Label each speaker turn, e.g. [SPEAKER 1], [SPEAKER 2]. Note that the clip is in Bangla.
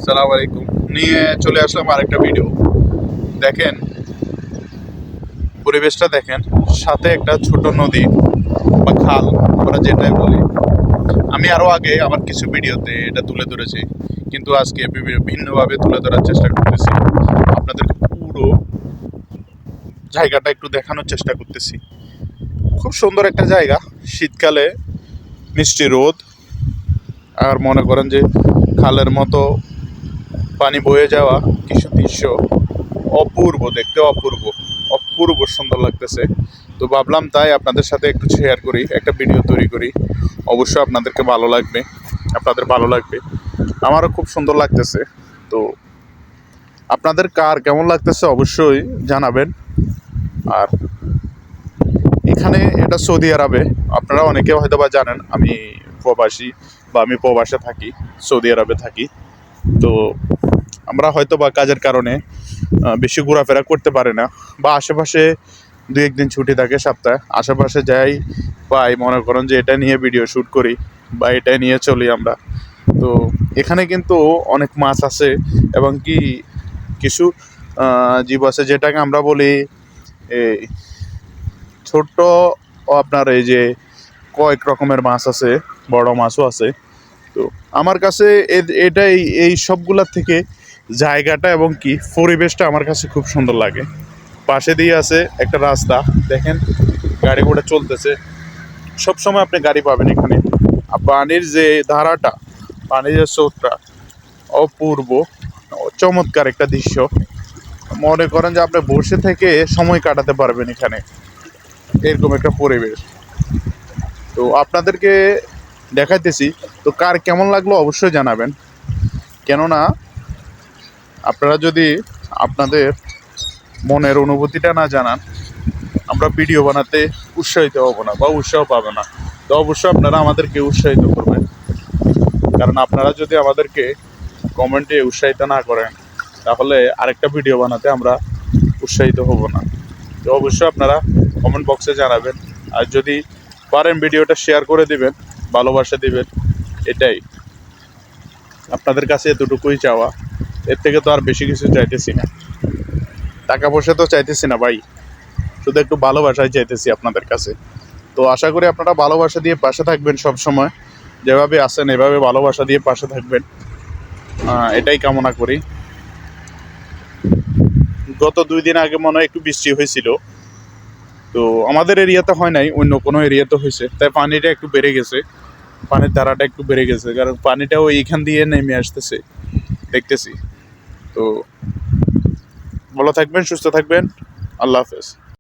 [SPEAKER 1] সালাম আলাইকুম। নিয়ে চলে আসলাম আরেকটা ভিডিও। দেখেন, পরিবেশটা দেখেন, সাথে একটা ছোট নদী বা খাল, আমরা যেটাই বলি। আমি আরও আগে আমার কিছু ভিডিওতে এটা তুলে ধরেছি, কিন্তু আজকে ভিন্নভাবে তুলে ধরার চেষ্টা করতেছি। আপনাদের পুরো জায়গাটা একটু দেখানোর চেষ্টা করতেছি। খুব সুন্দর একটা জায়গা, শীতকালে মিষ্টি রোদ, আর মনে করেন যে খালের মতো পানি বয়ে যাওয়া কিছু দৃশ্য অপূর্ব, দেখতে অপূর্ব, অপূর্ব সুন্দর লাগতেছে। তো ভাবলাম তাই আপনাদের সাথে একটু শেয়ার করি, একটা ভিডিও তৈরি করি। অবশ্যই আপনাদেরকে ভালো লাগবে, আপনাদের ভালো লাগবে, আমারও খুব সুন্দর লাগতেছে। তো আপনাদের কার কেমন লাগতেছে অবশ্যই জানাবেন। আর এখানে এটা সৌদি আরবে, আপনারা অনেকে হয়তো বা জানেন আমি প্রবাসী বা আমি প্রবাসে থাকি, সৌদি আরবে থাকি। তো আমরা হয়তো বা কাজের কারণে বেশি ঘোরাফেরা করতে পারি না, বা আশেপাশে দু একদিন ছুটি থাকে সপ্তাহে, আশেপাশে যাই পাই, মনে করেন যে এটা নিয়ে ভিডিও শ্যুট করি বা এটা নিয়ে চলি আমরা। তো এখানে কিন্তু অনেক মাছ আছে, এবং কি কিছু জীব আছে যেটাকে আমরা বলি এই ছোট্ট, আপনার এই যে কয়েক রকমের মাছ আছে, বড় মাছও আছে। তো আমার কাছে এটাই, এই সবগুলার থেকে জায়গাটা এবং কি পরিবেশটা আমার কাছে খুব সুন্দর লাগে। পাশে দিয়ে আছে একটা রাস্তা, দেখেন গাড়ি ঘোড়া চলতেছে, সবসময় আপনি গাড়ি পাবেন এখানে। আর পানির যে ধারাটা, পানির যে স্রোতটা অপূর্ব, চমৎকার একটা দৃশ্য। মনে করেন যে আপনি বসে থেকে সময় কাটাতে পারবেন এখানে, এরকম একটা পরিবেশ। তো আপনাদেরকে দেখাইতেছি, তো কার কেমন লাগলো অবশ্যই জানাবেন। কেননা আপনারা যদি আপনাদের মনের অনুভূতিটা না জানান, আমরা ভিডিও বানাতে উৎসাহিত হব না বা উৎসাহ পাবো না। তো অবশ্যই আপনারা আমাদেরকে উৎসাহিত করবেন, কারণ আপনারা যদি আমাদেরকে কমেন্টে উৎসাহিত না করেন, তাহলে আরেকটা ভিডিও বানাতে আমরা উৎসাহিত হব না। তো অবশ্যই আপনারা কমেন্ট বক্সে জানাবেন, আর যদি পারেন ভিডিওটা শেয়ার করে দিবেন, ভালোবাসা দিবেন। এটাই আপনাদের কাছে, এতটুকুই চাওয়া। এর থেকে তো আর বেশি কিছু চাইতেছি না, টাকা পয়সা তো চাইতেছি না ভাই, শুধু একটু ভালোবাসাই চাইতেছি আপনাদের কাছে। তো আশা করি আপনারা ভালোবাসা দিয়ে পাশে থাকবেন সব সময়, যেভাবে আছেন এভাবে ভালোবাসা দিয়ে পাশে থাকবেন, এটাই কামনা করি। গত 2 দিন আগে মনে হয় একটু বৃষ্টি হয়েছিল, তো আমাদের এরিয়াতে হয় নাই, অন্য কোনো এরিয়াতে হয়েছে, তাই পানিটা একটু বেড়ে গেছে, পানির ধারাটা একটু বেড়ে গেছে, কারণ পানিটাও এইখান দিয়ে নেমে আসতেছে দেখতেছি। তো ভালো থাকবেন, সুস্থ থাকবেন, আল্লাহ হাফেজ।